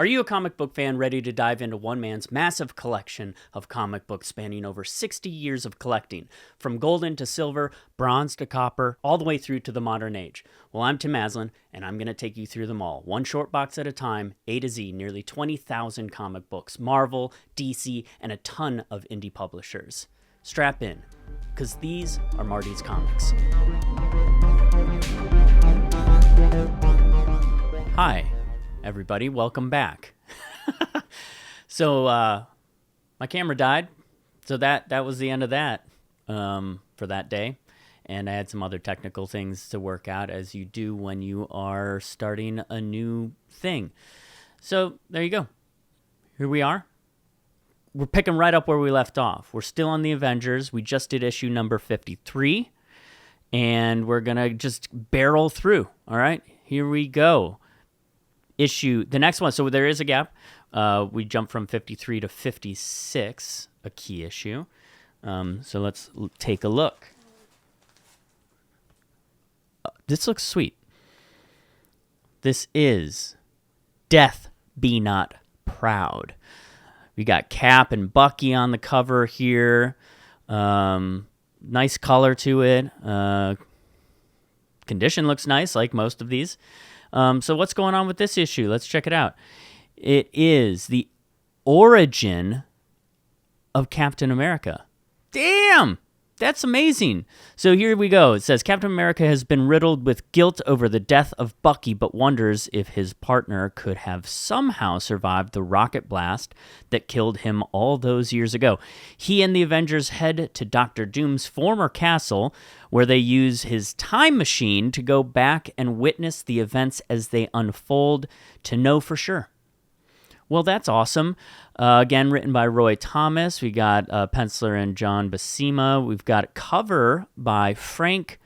Are you a comic book fan ready to dive into one man's massive collection of comic books spanning over 60 years of collecting, from golden to silver, bronze to copper, all the way through to the modern age? Well, I'm Tim Maslin, and I'm going to take you through them all, one short box at a time, A to Z, nearly 20,000 comic books, Marvel, DC, and a ton of indie publishers. Strap in, because these are Marty's Comics. Hi, everybody. Welcome back. So, my camera died, so that was the end of that for that day. And I had some other technical things to work out, as you do when you are starting a new thing. So, there you go. Here we are. We're picking right up where we left off. We're still on the Avengers. We just did issue number 53, and we're going to just barrel through. All right, here we go. The next one, so there is a gap. We jumped from 53 to 56, a key issue. So let's take a look. This looks sweet. This is Death Be Not Proud. We got Cap and Bucky on the cover here. Nice color to it. Condition looks nice, like most of these. So what's going on with this issue? Let's check it out. It is the origin of Captain America. Damn! That's amazing. So here we go. It says, Captain America has been riddled with guilt over the death of Bucky, but wonders if his partner could have somehow survived the rocket blast that killed him all those years ago. He and the Avengers head to Dr. Doom's former castle, where they use his time machine to go back and witness the events as they unfold to know for sure. Well, that's awesome. Again, written by Roy Thomas. We got penciler and John Buscema. We've got a cover by Frank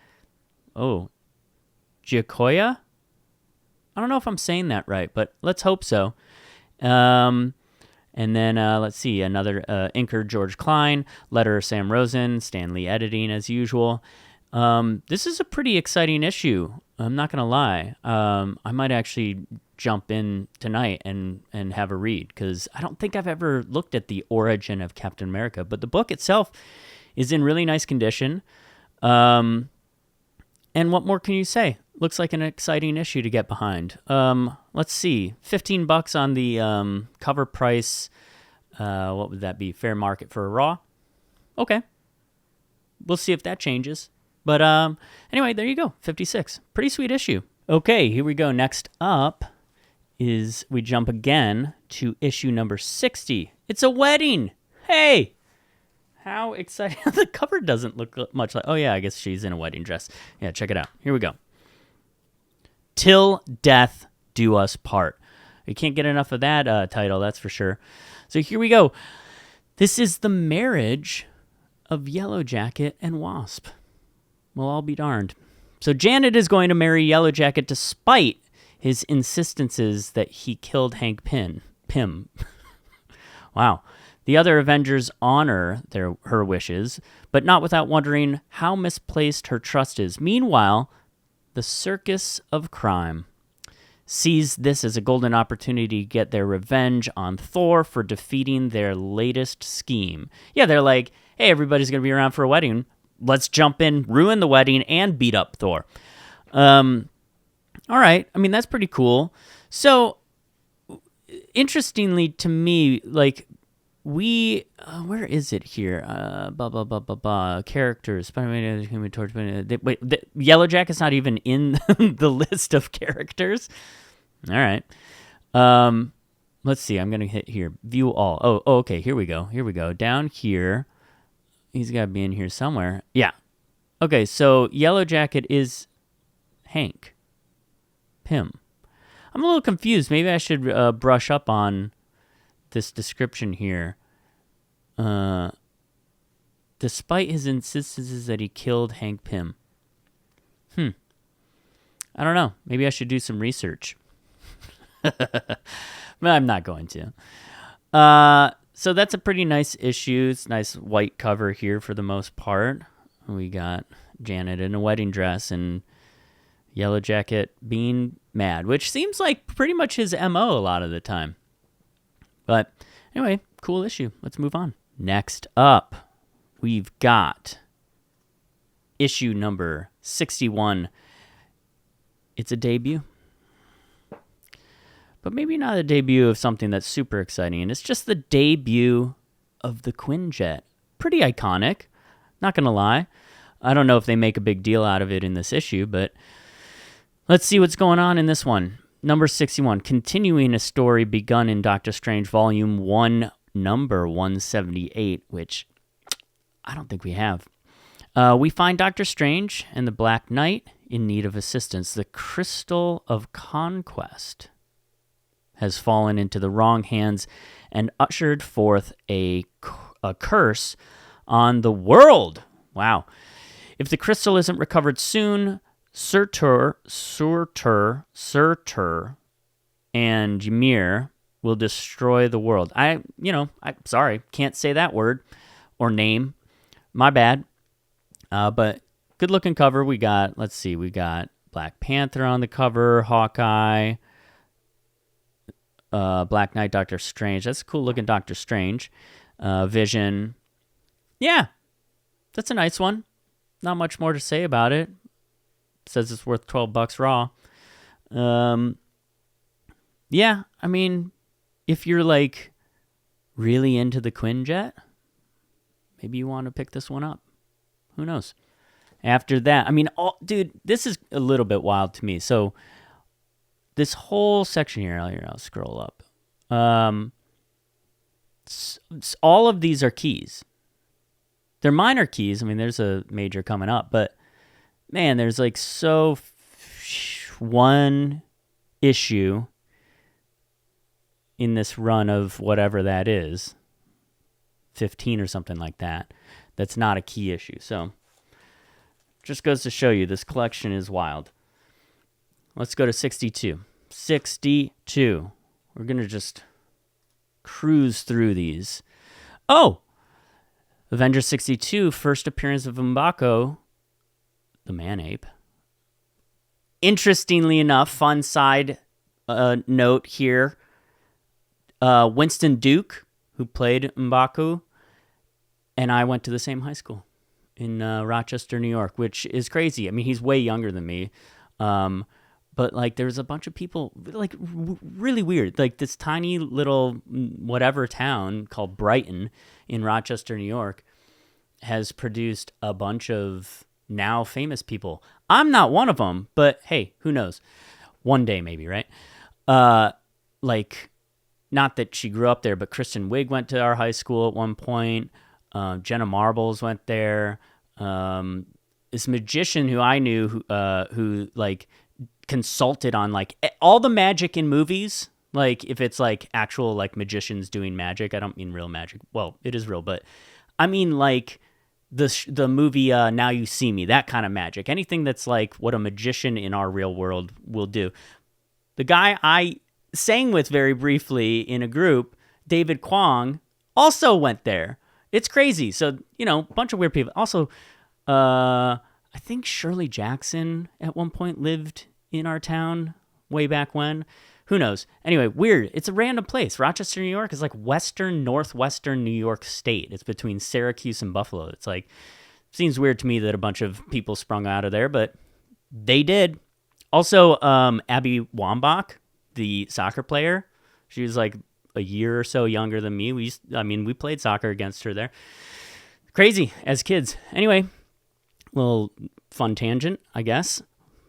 Giacoia. I don't know if I'm saying that right, but let's hope so. And then let's see, another inker, George Klein, letter, Sam Rosen, Stan Lee editing as usual. This is a pretty exciting issue. I'm not going to lie. I might actually jump in tonight and have a read, because I don't think I've ever looked at the origin of Captain America, but the book itself is in really nice condition. And what more can you say? Looks like an exciting issue to get behind. Let's see, $15 on the cover price. What would that be? Fair market for a Raw? Okay. We'll see if that changes. But anyway, there you go, 56. Pretty sweet issue. Okay, here we go. Next up is we jump again to issue number 60. It's a wedding. Hey, how exciting. The cover doesn't look much like, oh yeah, I guess she's in a wedding dress. Yeah, check it out. Here we go. Till Death Do Us Part. You can't get enough of that title, that's for sure. So here we go. This is the marriage of Yellow Jacket and Wasp. Well, I'll be darned. So Janet is going to marry Yellow Jacket despite his insistences that he killed Hank Pym. Wow. The other Avengers honor her wishes, but not without wondering how misplaced her trust is. Meanwhile, the Circus of Crime sees this as a golden opportunity to get their revenge on Thor for defeating their latest scheme. Yeah, they're like, hey, everybody's going to be around for a wedding. Let's jump in, ruin the wedding, and beat up Thor. All right. I mean, that's pretty cool. So, interestingly to me, like, where is it here? Characters. Spider-Man, Torch. Wait, Yellow Jacket's not even in the list of characters. All right. Let's see. I'm going to hit here. View all. Oh, okay. Here we go. Down here. He's got to be in here somewhere. Yeah. Okay, so Yellow Jacket is Hank Pym. I'm a little confused. Maybe I should brush up on this description here. Despite his insistences that he killed Hank Pym. I don't know. Maybe I should do some research. But I'm not going to. So that's a pretty nice issue. It's a nice white cover here for the most part. We got Janet in a wedding dress and Yellow Jacket being mad, which seems like pretty much his MO a lot of the time. But anyway, cool issue. Let's move on. Next up, we've got issue number 61. It's a debut. But maybe not a debut of something that's super exciting. And it's just the debut of the Quinjet. Pretty iconic, not going to lie. I don't know if they make a big deal out of it in this issue, but let's see what's going on in this one. Number 61, continuing a story begun in Doctor Strange Volume 1, number 178, which I don't think we have. We find Doctor Strange and the Black Knight in need of assistance. The Crystal of Conquest has fallen into the wrong hands and ushered forth a curse on the world. Wow. If the crystal isn't recovered soon, Surtur, and Ymir will destroy the world. I'm sorry, can't say that word or name. My bad. But good looking cover. We got Black Panther on the cover, Hawkeye, Black Knight, Doctor Strange. That's a cool looking Doctor Strange. Vision. Yeah, that's a nice one. Not much more to say about it. Says it's worth $12 raw. Yeah, I mean, if you're like really into the Quinjet, maybe you want to pick this one up. Who knows? After that, I mean, dude, this is a little bit wild to me. So this whole section here, I'll scroll up. All of these are keys. They're minor keys. I mean, there's a major coming up, but man, there's like one issue in this run of whatever that is, 15 or something like that, that's not a key issue. So just goes to show you this collection is wild. Let's go to 62. 62. We're going to just cruise through these. Oh! Avengers 62, first appearance of M'Baku, the man-ape. Interestingly enough, fun side note here. Winston Duke, who played M'Baku, and I went to the same high school in Rochester, New York, which is crazy. I mean, he's way younger than me. But, like, there's a bunch of people, like, really weird. Like, this tiny little whatever town called Brighton in Rochester, New York, has produced a bunch of now famous people. I'm not one of them, but, hey, who knows? One day, maybe, right? Like, not that she grew up there, but Kristen Wiig went to our high school at one point. Jenna Marbles went there. This magician who I knew who like, consulted on like all the magic in movies, like if it's like actual like magicians doing magic. I don't mean real magic. Well, it is real, but I mean like the movie Now You See Me, that kind of magic. Anything that's like what a magician in our real world will do. The guy I sang with very briefly in a group, David Kwong, also went there. It's crazy. So, a bunch of weird people. Also, I think Shirley Jackson at one point lived in our town way back when. Who knows? Anyway, weird. It's a random place. Rochester, New York is like northwestern New York State. It's between Syracuse and Buffalo. It's like, seems weird to me that a bunch of people sprung out of there, but they did. Also, Abby Wambach, the soccer player, she was like a year or so younger than me. We played soccer against her there. Crazy as kids. Anyway, little fun tangent, I guess.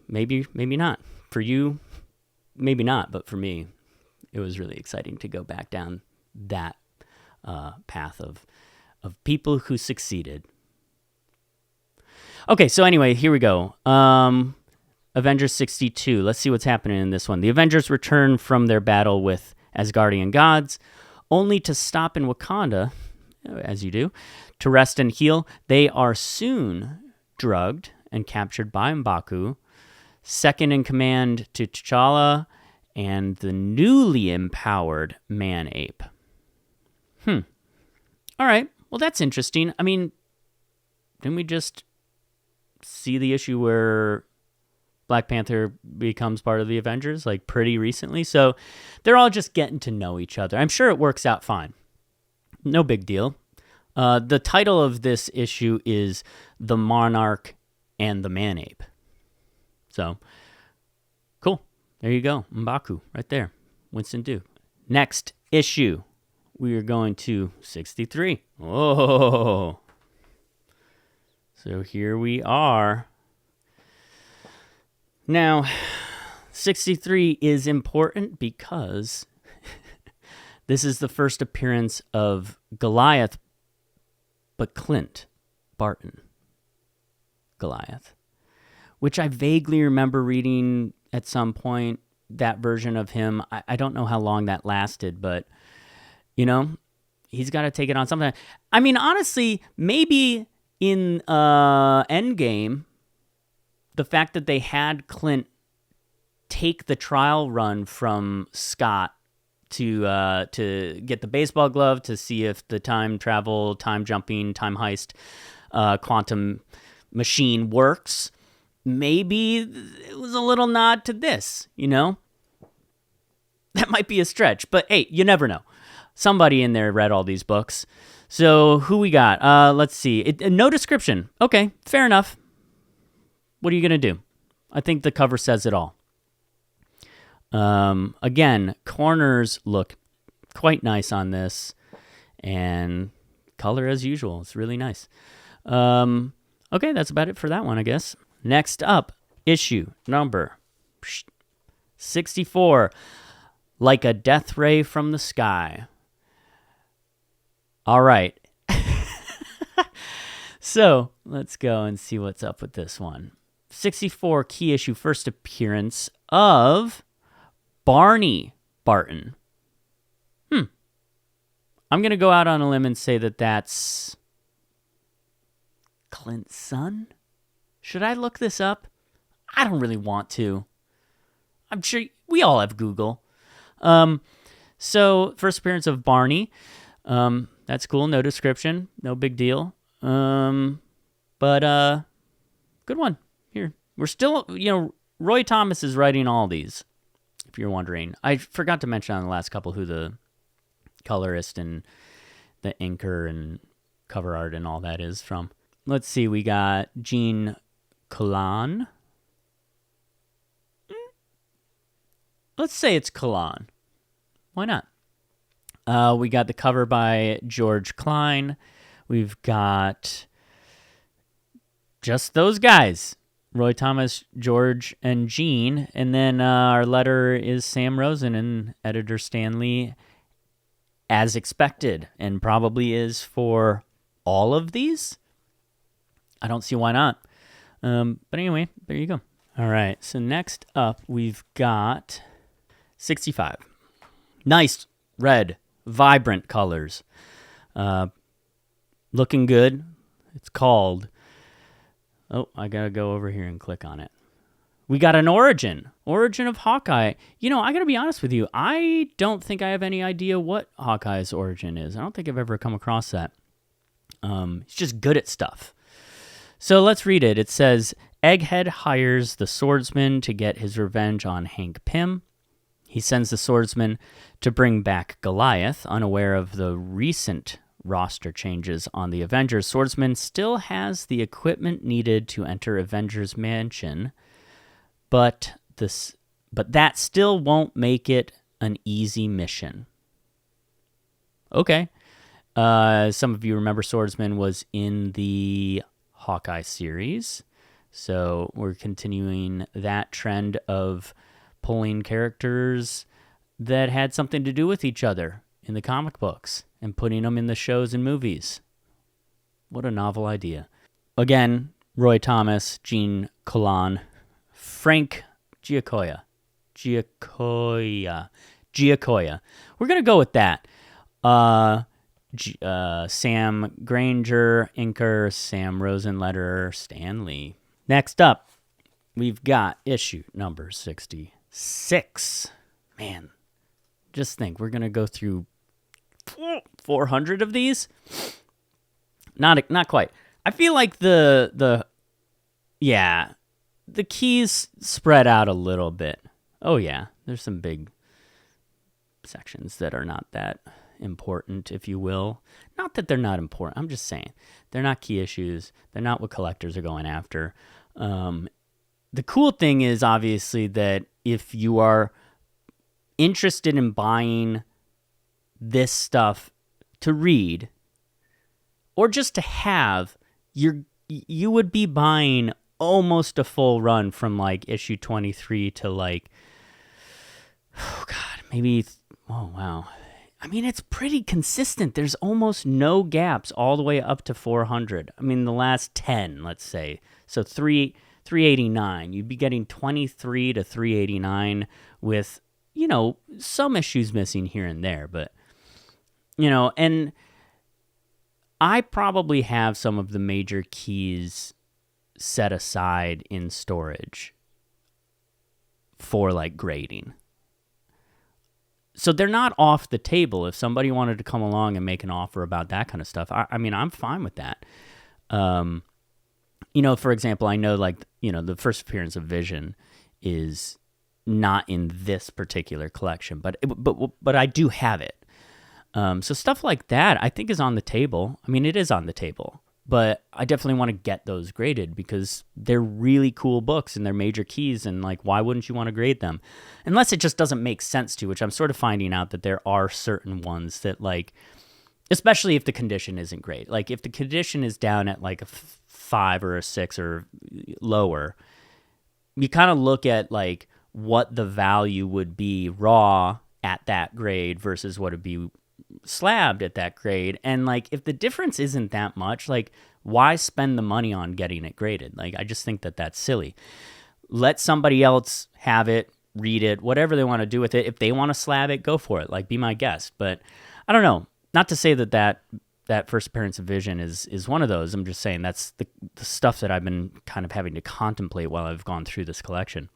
Maybe not. For you, maybe not, but for me, it was really exciting to go back down that path of people who succeeded. Okay, so anyway, here we go. Avengers 62. Let's see what's happening in this one. The Avengers return from their battle with Asgardian gods, only to stop in Wakanda, as you do, to rest and heal. They are soon drugged and captured by M'Baku, second in command to T'Challa and the newly empowered man-ape. All right. Well, that's interesting. I mean, didn't we just see the issue where Black Panther becomes part of the Avengers, like pretty recently. So they're all just getting to know each other. I'm sure it works out fine. No big deal. The title of this issue is The Monarch and the Man-Ape. So, cool. There you go. M'Baku, right there. Winston Duke. Next issue, we are going to 63. Oh. So here we are. Now, 63 is important because this is the first appearance of Goliath, but Clint Barton. Goliath. Which I vaguely remember reading at some point, that version of him. I don't know how long that lasted, but, he's got to take it on sometime. I mean, honestly, maybe in Endgame, the fact that they had Clint take the trial run from Scott to get the baseball glove to see if the time travel, time jumping, time heist, quantum machine works. Maybe it was a little nod to this, That might be a stretch, but hey, you never know. Somebody in there read all these books. So who we got? Let's see. No description. Okay, fair enough. What are you going to do? I think the cover says it all. Again, corners look quite nice on this, and color as usual. It's really nice. Okay, that's about it for that one, I guess. Next up, issue number 64, Like a Death Ray from the Sky. All right. So let's go and see what's up with this one. 64, key issue, first appearance of Barney Barton. I'm going to go out on a limb and say that that's Clint's son? Should I look this up? I don't really want to. I'm sure we all have Google. So, first appearance of Barney. That's cool. No description. No big deal. But good one. Here. We're still, Roy Thomas is writing all these, if you're wondering. I forgot to mention on the last couple who the colorist and the inker and cover art and all that is from. Let's see. We got Gene Colan. Let's say it's Colan. Why not? We got the cover by George Klein. We've got just those guys. Roy Thomas, George, and Gene. And then our letter is Sam Rosen and editor Stan Lee, as expected, and probably is for all of these. I don't see why not. But anyway, there you go. All right, so next up, we've got 65. Nice, red, vibrant colors. Looking good. It's called... Oh, I got to go over here and click on it. We got an origin of Hawkeye. I got to be honest with you. I don't think I have any idea what Hawkeye's origin is. I don't think I've ever come across that. He's just good at stuff. So let's read it. It says, Egghead hires the swordsman to get his revenge on Hank Pym. He sends the swordsman to bring back Goliath, unaware of the recent roster changes on the Avengers. Swordsman still has the equipment needed to enter Avengers Mansion, but that still won't make it an easy mission. Okay. Some of you remember Swordsman was in the Hawkeye series, so we're continuing that trend of pulling characters that had something to do with each other in the comic books and putting them in the shows and movies. What a novel idea. Again, Roy Thomas, Gene Colan, Frank Giacoia. Giacoia. We're going to go with that. Sam Granger, inker, Sam Rosen, letterer, Stan Lee. Next up, we've got issue number 66. Man, just think, we're going to go through 400 of these? Not quite. I feel like the the keys spread out a little bit. Oh yeah, there's some big sections that are not that important, if you will. Not that they're not important. I'm just saying they're not key issues. They're not what collectors are going after. The cool thing is obviously that if you are interested in buying this stuff to read or just to have, you would be buying almost a full run from like issue 23 to like, oh God, maybe, oh wow. I mean, it's pretty consistent. There's almost no gaps all the way up to 400. I mean, the last 10, let's say. So 389. You'd be getting 23 to 389 with, some issues missing here and there. But, and I probably have some of the major keys set aside in storage for like grading. So they're not off the table. If somebody wanted to come along and make an offer about that kind of stuff, I mean, I'm fine with that. For example, I know like, the first appearance of Vision is not in this particular collection, but I do have it. So stuff like that I think is on the table. I mean, it is on the table, but I definitely want to get those graded because they're really cool books and they're major keys, and like, why wouldn't you want to grade them? Unless it just doesn't make sense to, which I'm sort of finding out that there are certain ones that like, especially if the condition isn't great. Like if the condition is down at like a 5 or a 6 or lower, you kind of look at like what the value would be raw at that grade versus what would be slabbed at that grade. And like, if the difference isn't that much, like why spend the money on getting it graded? Like, I just think that that's silly. Let somebody else have it, read it, whatever they want to do with it. If they want to slab it, go for it. Like, be my guest. But I don't know. Not to say that first appearance of Vision is one of those. I'm just saying that's the stuff that I've been kind of having to contemplate while I've gone through this collection.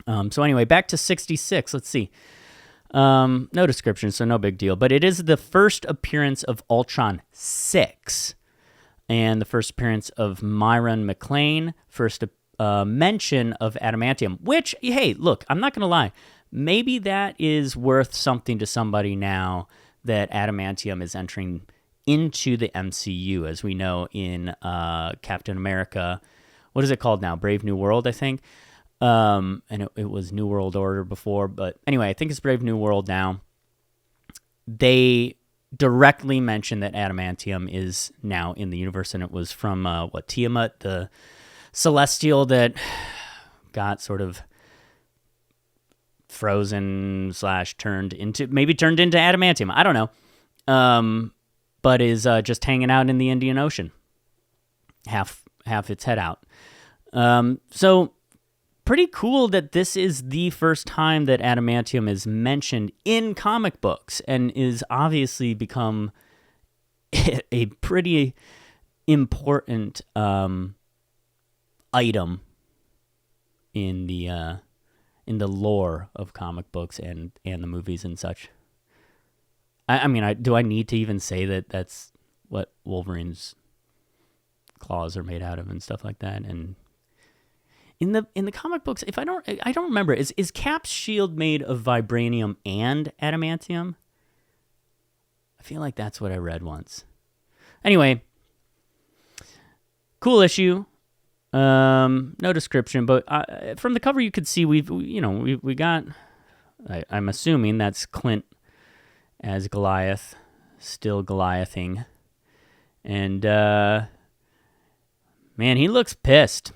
So anyway, back to 66. Let's see. No description, so no big deal. But it is the first appearance of Ultron 6 and the first appearance of Myron McClane, first mention of Adamantium, which, hey, look, I'm not going to lie. Maybe that is worth something to somebody now that Adamantium is entering into the MCU, as we know in Captain America. What is it called now? Brave New World, I think. And it was New World Order before, but anyway, I think it's Brave New World now. They directly mention that Adamantium is now in the universe, and it was from, Tiamat, the Celestial that got sort of frozen / turned into Adamantium. I don't know. But is just hanging out in the Indian Ocean. Half its head out. So pretty cool that this is the first time that Adamantium is mentioned in comic books and is obviously become a pretty important item in the lore of comic books and the movies and such. I mean, do I need to even say that that's what Wolverine's claws are made out of and stuff like that? And in the comic books, I don't remember, is Cap's shield made of vibranium and adamantium? I feel like that's what I read once. Anyway, cool issue. No description, but from the cover you could see we got. I'm assuming that's Clint as Goliath, still Goliathing, and man, he looks pissed.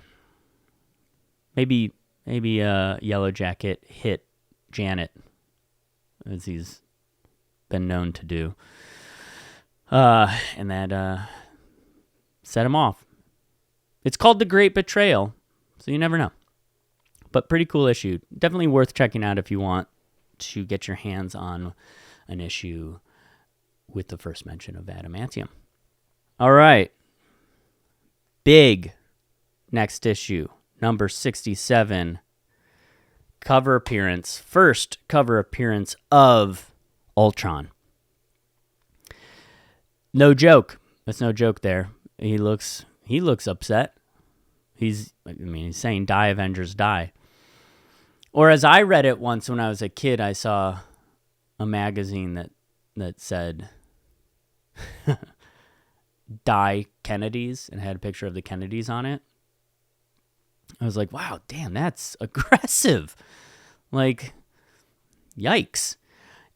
Maybe Yellow Jacket hit Janet, as he's been known to do, and that set him off. It's called The Great Betrayal, so you never know. But pretty cool issue. Definitely worth checking out if you want to get your hands on an issue with the first mention of adamantium. All right. Big next issue, number 67. Cover appearance. First cover appearance of Ultron. No joke. That's no joke there. He looks upset. He's saying die Avengers die. Or as I read it once when I was a kid, I saw a magazine that said die Kennedys and had a picture of the Kennedys on it. I was like, wow, damn, that's aggressive. Like, yikes.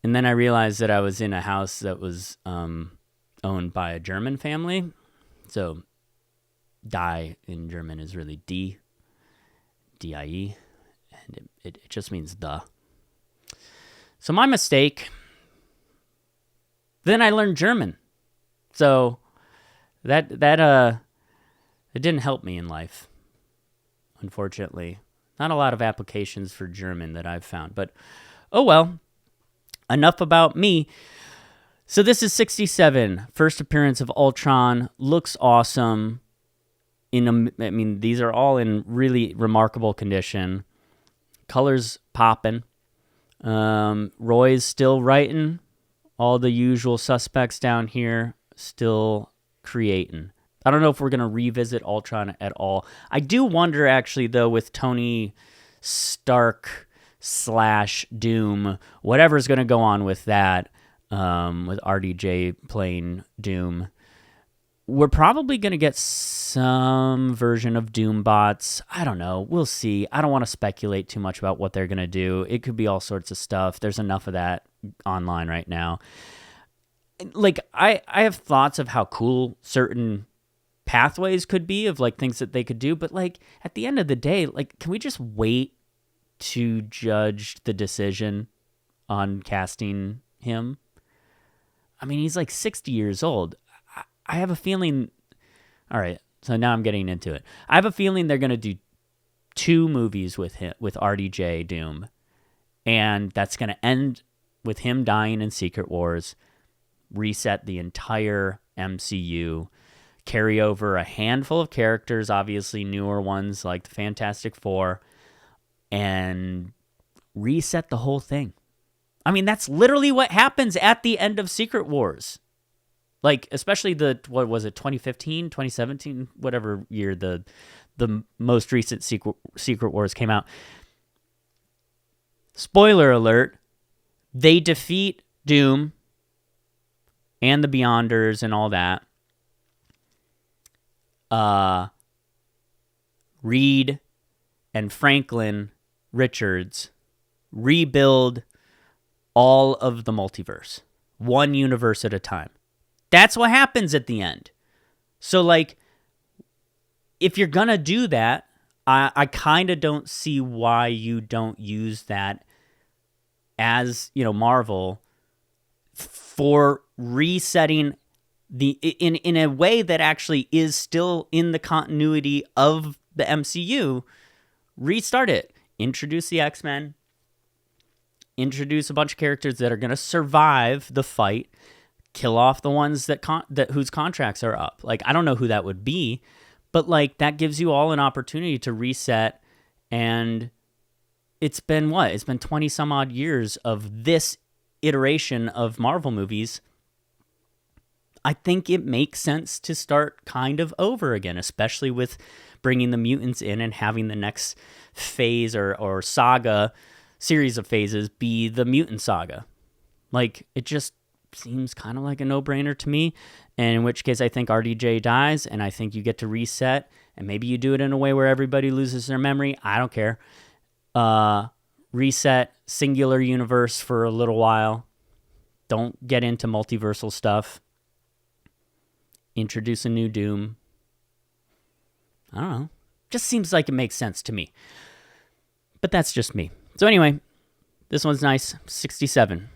And then I realized that I was in a house that was owned by a German family. So die in German is really D-I-E, and it just means the. So my mistake. Then I learned German. So that it didn't help me in life, unfortunately. Not a lot of applications for German that I've found, but oh well. Enough about me. So this is 67, first appearance of Ultron. Looks awesome. These are all in really remarkable condition. Colors popping. Roy's still writing. All the usual suspects down here still creating. I don't know if we're going to revisit Ultron at all. I do wonder, actually, though, with Tony Stark / Doom, whatever's going to go on with that, with RDJ playing Doom, we're probably going to get some version of Doom bots. I don't know. We'll see. I don't want to speculate too much about what they're going to do. It could be all sorts of stuff. There's enough of that online right now. Like, I have thoughts of how cool certain pathways could be of, like, things that they could do. But, like, at the end of the day, like, can we just wait to judge the decision on casting him? I mean, he's like 60 years old. I have a feeling... All right, so now I'm getting into it. I have a feeling they're going to do 2 movies with him, with RDJ Doom, and that's going to end with him dying in Secret Wars, reset the entire MCU, carry over a handful of characters, obviously newer ones like the Fantastic Four, and reset the whole thing. I mean, that's literally what happens at the end of Secret Wars. Like, especially what was it, 2015, 2017, whatever year the most recent Secret Wars came out. Spoiler alert, they defeat Doom and the Beyonders and all that. Reed and Franklin Richards rebuild all of the multiverse, one universe at a time. That's what happens at the end. So, like, if you're going to do that, I kind of don't see why you don't use that as, Marvel for resetting in a way that actually is still in the continuity of the MCU. Restart it. Introduce the X-Men. Introduce a bunch of characters that are going to survive the fight. Kill off the ones that whose contracts are up. Like, I don't know who that would be, but like that gives you all an opportunity to reset. And it's been what? It's been 20 some odd years of this iteration of Marvel movies. I think it makes sense to start kind of over again, especially with bringing the mutants in and having the next phase or saga, series of phases be the mutant saga. Like, it just seems kind of like a no-brainer to me, and in which case I think RDJ dies, and I think you get to reset, and maybe you do it in a way where everybody loses their memory. I don't care. Reset singular universe for a little while. Don't get into multiversal stuff. Introduce a new Doom. I don't know. Just seems like it makes sense to me. But that's just me. So anyway, this one's nice. 67.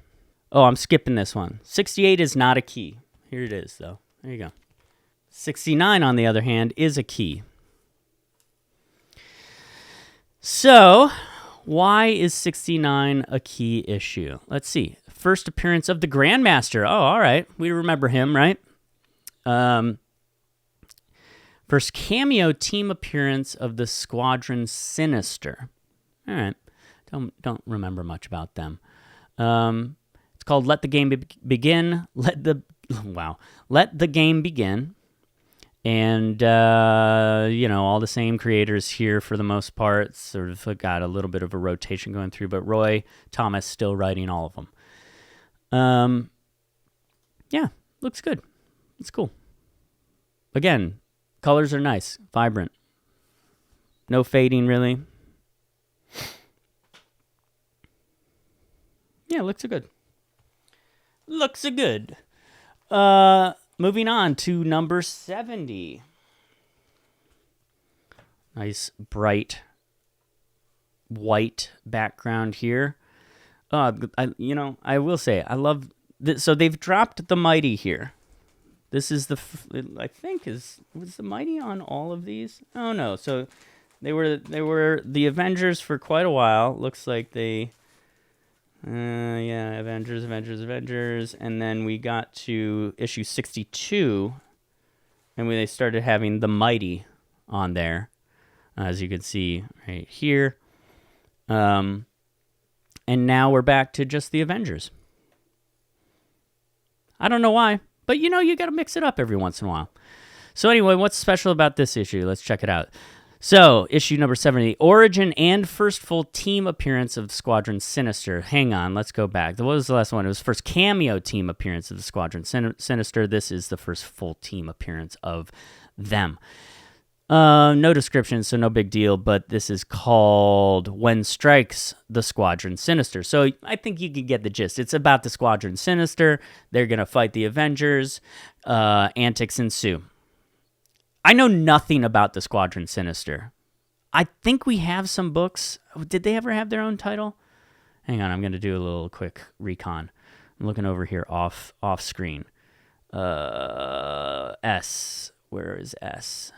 Oh, I'm skipping this one. 68 is not a key. Here it is, though. There you go. 69, on the other hand, is a key. So, why is 69 a key issue? Let's see. First appearance of the Grandmaster. Oh, all right. We remember him, right? First cameo team appearance of the Squadron Sinister. All right. Don't remember much about them. It's called Let the Game Begin. Let the Game Begin. And, all the same creators here for the most part. Sort of got a little bit of a rotation going through, but Roy Thomas still writing all of them. Yeah, looks good. It's cool. Again, colors are nice, vibrant. No fading, really. Yeah, looks good. Looks good. Moving on to number 70. Nice, bright, white background here. I will say, I love this. So they've dropped the Mighty here. This is I think was the Mighty on all of these? Oh, no. So they were the Avengers for quite a while. Looks like they... Avengers. And then we got to issue 62, and they started having the Mighty on there, as you can see right here. And now we're back to just the Avengers. I don't know why, but you got to mix it up every once in a while. So anyway, what's special about this issue? Let's check it out. So, issue number 70, origin and first full team appearance of the Squadron Sinister. Hang on, let's go back. What was the last one? It was first cameo team appearance of the Squadron Sinister. This is the first full team appearance of them. No description, so no big deal, but this is called When Strikes the Squadron Sinister. So I think you can get the gist. It's about the Squadron Sinister. They're going to fight the Avengers. Antics ensue. I know nothing about the Squadron Sinister. I think we have some books. Did they ever have their own title? Hang on, I'm going to do a little quick recon. I'm looking over here off screen. S. Where is S?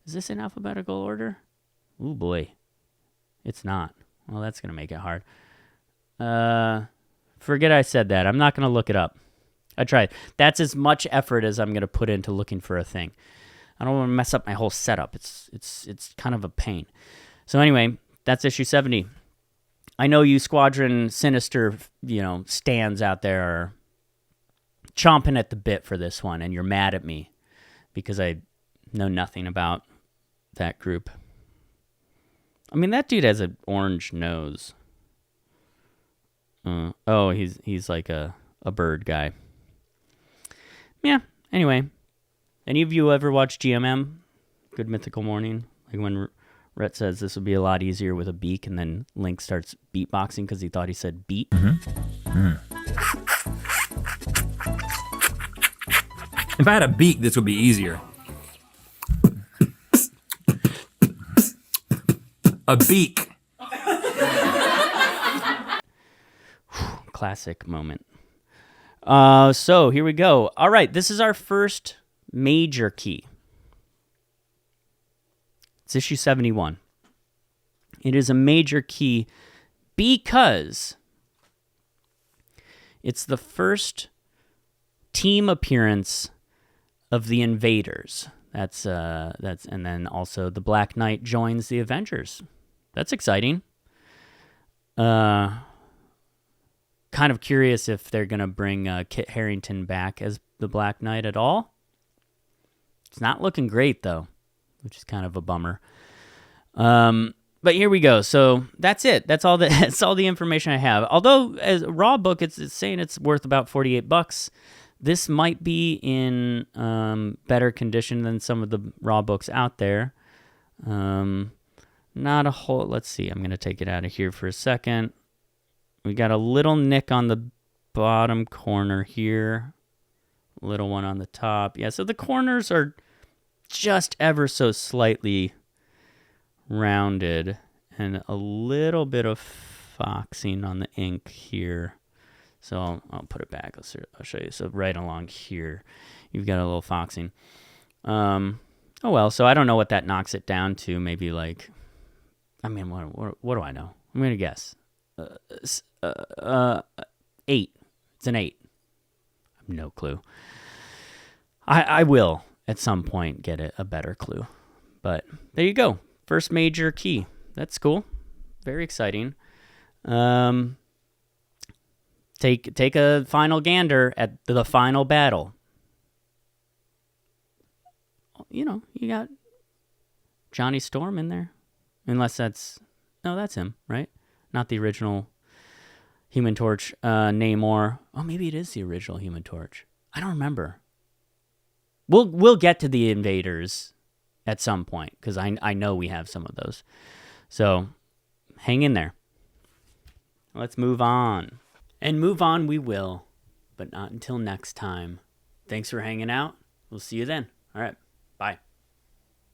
Is this in alphabetical order? Ooh, boy. It's not. Well, that's going to make it hard. Forget I said that. I'm not going to look it up. I tried. That's as much effort as I'm going to put into looking for a thing. I don't want to mess up my whole setup. It's kind of a pain. So anyway, that's issue 70. I know you Squadron Sinister, stands out there are chomping at the bit for this one, and you're mad at me because I know nothing about that group. I mean, that dude has an orange nose. He's like a bird guy. Yeah, anyway. Any of you ever watch GMM? Good Mythical Morning? Like when Rhett says this would be a lot easier with a beak, and then Link starts beatboxing because he thought he said beat. Mm-hmm. Mm. If I had a beak, this would be easier. A beak. Classic moment. So here we go. All right, this is our first major key. It's issue 71. It is a major key because it's the first team appearance of the Invaders. That's and then also the Black Knight joins the Avengers. That's exciting. Kind of curious if they're going to bring Kit Harington back as the Black Knight at all. It's not looking great, though, which is kind of a bummer. But here we go. So that's it. That's all the information I have. Although, as a raw book, it's saying it's worth about $48. This might be in better condition than some of the raw books out there. Not a whole... Let's see. I'm going to take it out of here for a second. We got a little nick on the bottom corner here. Little one on the top. Yeah, so the corners are just ever so slightly rounded. And a little bit of foxing on the ink here. So I'll put it back. I'll show you. So right along here, you've got a little foxing. Oh well, so I don't know what that knocks it down to. Maybe like... I mean, what do I know? I'm going to guess. 8. It's an 8. I have no clue. I will at some point get a better clue. But there you go. First major key. That's cool. Very exciting. Take a final gander at the final battle. you got Johnny Storm in there. Unless that's him, right? Not the original Human Torch, Namor. Oh, maybe it is the original Human Torch. I don't remember. We'll get to the Invaders at some point, because I know we have some of those. So hang in there. Let's move on. And move on we will, but not until next time. Thanks for hanging out. We'll see you then. All right. Bye.